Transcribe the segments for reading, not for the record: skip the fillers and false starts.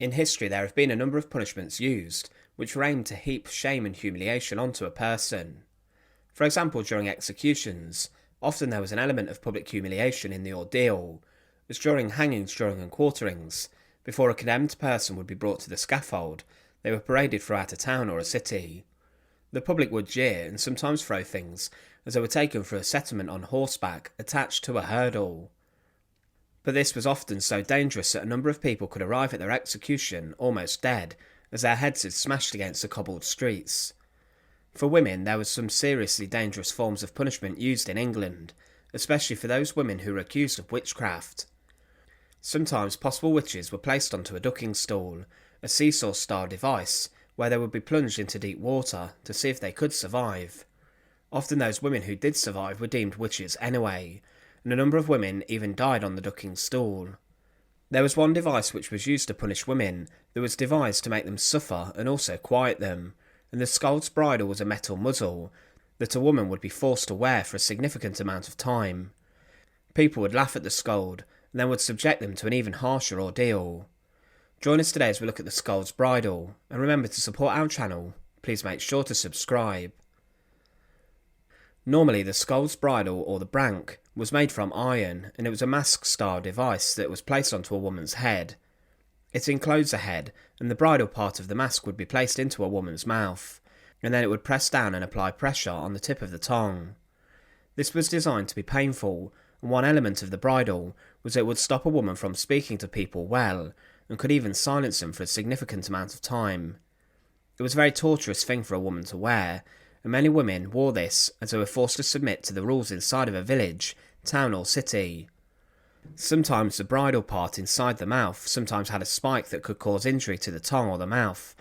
In history, there have been a number of punishments used which were aimed to heap shame and humiliation onto a person. For example, during executions, often there was an element of public humiliation in the ordeal, as during hangings, drawing and quarterings, before a condemned person would be brought to the scaffold, they were paraded throughout a town or a city. The public would jeer and sometimes throw things as they were taken through a settlement on horseback attached to a hurdle. But this was often so dangerous that a number of people could arrive at their execution almost dead, as their heads had smashed against the cobbled streets. For women, there were some seriously dangerous forms of punishment used in England, especially for those women who were accused of witchcraft. Sometimes possible witches were placed onto a ducking stool, a seesaw-style device where they would be plunged into deep water to see if they could survive. Often those women who did survive were deemed witches anyway, and a number of women even died on the ducking stool. There was one device which was used to punish women that was devised to make them suffer and also quiet them, and the Scold's bridle was a metal muzzle that a woman would be forced to wear for a significant amount of time. People would laugh at the Scold and then would subject them to an even harsher ordeal. Join us today as we look at the Scold's bridle, and remember to support our channel. Please make sure to subscribe. Normally the Scold's bridle, or the brank, was made from iron, and it was a mask-style device that was placed onto a woman's head. It enclosed the head, and the bridle part of the mask would be placed into a woman's mouth, and then it would press down and apply pressure on the tip of the tongue. This was designed to be painful, and one element of the bridle was that it would stop a woman from speaking to people well, and could even silence them for a significant amount of time. It was a very torturous thing for a woman to wear, and many women wore this as they were forced to submit to the rules inside of a village, town or city. Sometimes the bridle part inside the mouth sometimes had a spike that could cause injury to the tongue or the mouth,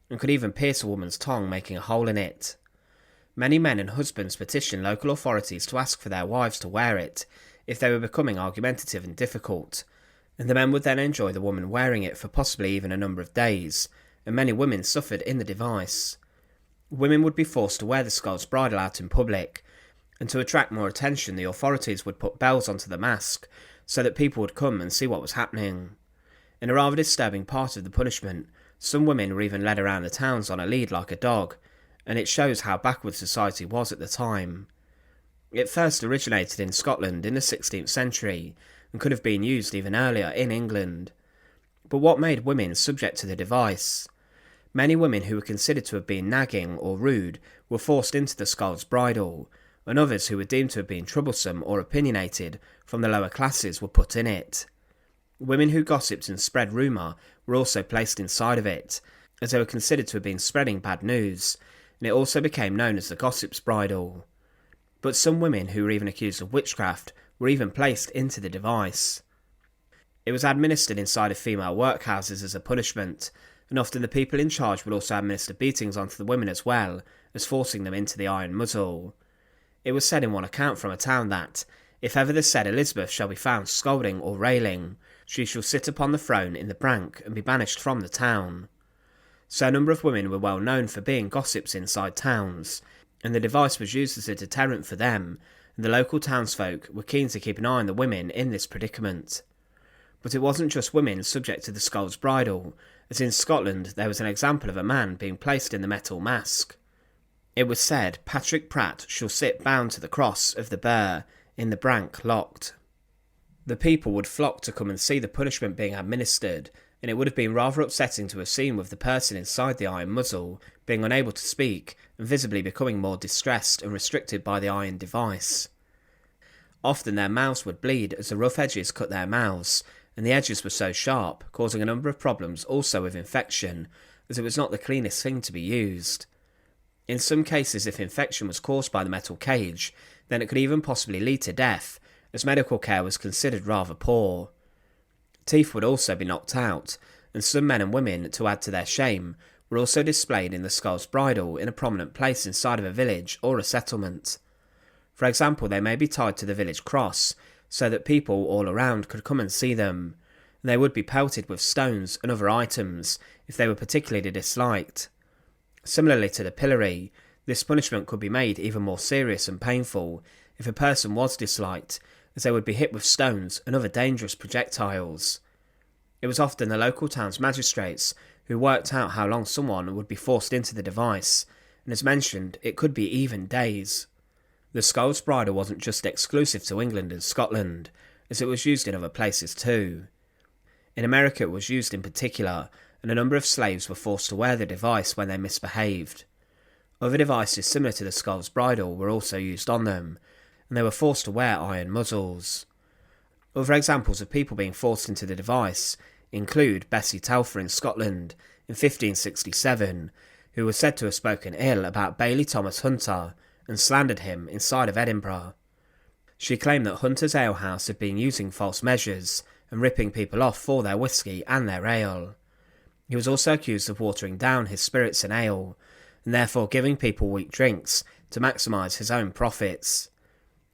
and could even pierce a woman's tongue, making a hole in it. Many men and husbands petitioned local authorities to ask for their wives to wear it if they were becoming argumentative and difficult, and the men would then enjoy the woman wearing it for possibly even a number of days, and many women suffered in the device. Women would be forced to wear the Scold's bridle out in public, and to attract more attention the authorities would put bells onto the mask so that people would come and see what was happening. In a rather disturbing part of the punishment, some women were even led around the towns on a lead like a dog, and it shows how backward society was at the time. It first originated in Scotland in the 16th century, and could have been used even earlier in England. But what made women subject to the device? Many women who were considered to have been nagging or rude were forced into the Scold's bridle, and others who were deemed to have been troublesome or opinionated from the lower classes were put in it. Women who gossiped and spread rumour were also placed inside of it, as they were considered to have been spreading bad news, and it also became known as the gossip's bridle. But some women who were even accused of witchcraft were even placed into the device. It was administered inside of female workhouses as a punishment, and often the people in charge would also administer beatings onto the women as well as forcing them into the iron muzzle. It was said in one account from a town that, if ever the said Elizabeth shall be found scolding or railing, she shall sit upon the throne in the brank and be banished from the town. So a number of women were well known for being gossips inside towns, and the device was used as a deterrent for them, and the local townsfolk were keen to keep an eye on the women in this predicament. But it wasn't just women subject to the Scold's bridle, as in Scotland there was an example of a man being placed in the metal mask. It was said, Patrick Pratt shall sit bound to the cross of the Burr, in the brank locked. The people would flock to come and see the punishment being administered, and it would have been rather upsetting to have seen with the person inside the iron muzzle being unable to speak and visibly becoming more distressed and restricted by the iron device. Often their mouths would bleed as the rough edges cut their mouths, and the edges were so sharp, causing a number of problems also with infection, as it was not the cleanest thing to be used. In some cases, if infection was caused by the metal cage, then it could even possibly lead to death, as medical care was considered rather poor. Teeth would also be knocked out, and some men and women, to add to their shame, were also displayed in the Scold's bridle in a prominent place inside of a village or a settlement. For example, they may be tied to the village cross, so that people all around could come and see them, and they would be pelted with stones and other items if they were particularly disliked. Similarly to the pillory, this punishment could be made even more serious and painful if a person was disliked, as they would be hit with stones and other dangerous projectiles. It was often the local town's magistrates who worked out how long someone would be forced into the device, and as mentioned, it could be even days. The Scold's Bridle wasn't just exclusive to England and Scotland, as it was used in other places too. In America it was used in particular, and a number of slaves were forced to wear the device when they misbehaved. Other devices similar to the Scold's Bridle were also used on them, and they were forced to wear iron muzzles. Other examples of people being forced into the device include Bessie Telfer in Scotland in 1567, who was said to have spoken ill about Baillie Thomas Hunter and slandered him inside of Edinburgh. She claimed that Hunter's alehouse had been using false measures and ripping people off for their whisky and their ale. He was also accused of watering down his spirits and ale, and therefore giving people weak drinks to maximise his own profits.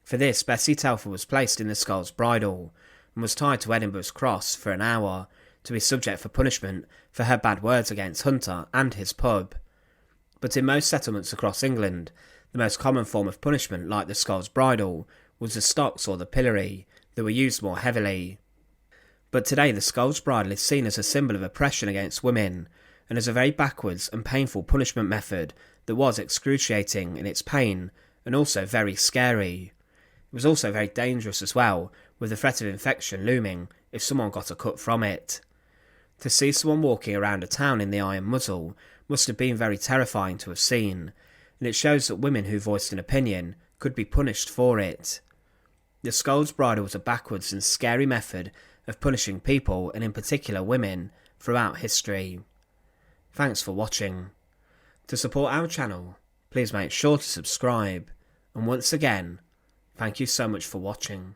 For this, Bessie Telfer was placed in the Scold's Bridle and was tied to Edinburgh's cross for an hour to be subject for punishment for her bad words against Hunter and his pub. But in most settlements across England, the most common form of punishment, like the Scold's Bridle, was the stocks or the pillory, that were used more heavily. But today the Scold's Bridle is seen as a symbol of oppression against women, and as a very backwards and painful punishment method that was excruciating in its pain and also very scary. It was also very dangerous as well, with the threat of infection looming if someone got a cut from it. To see someone walking around a town in the iron muzzle must have been very terrifying to have seen, and it shows that women who voiced an opinion could be punished for it. The Scold's Bridle was a backwards and scary method of punishing people, and in particular women, throughout history. Thanks for watching. To support our channel, please make sure to subscribe, and once again, thank you so much for watching.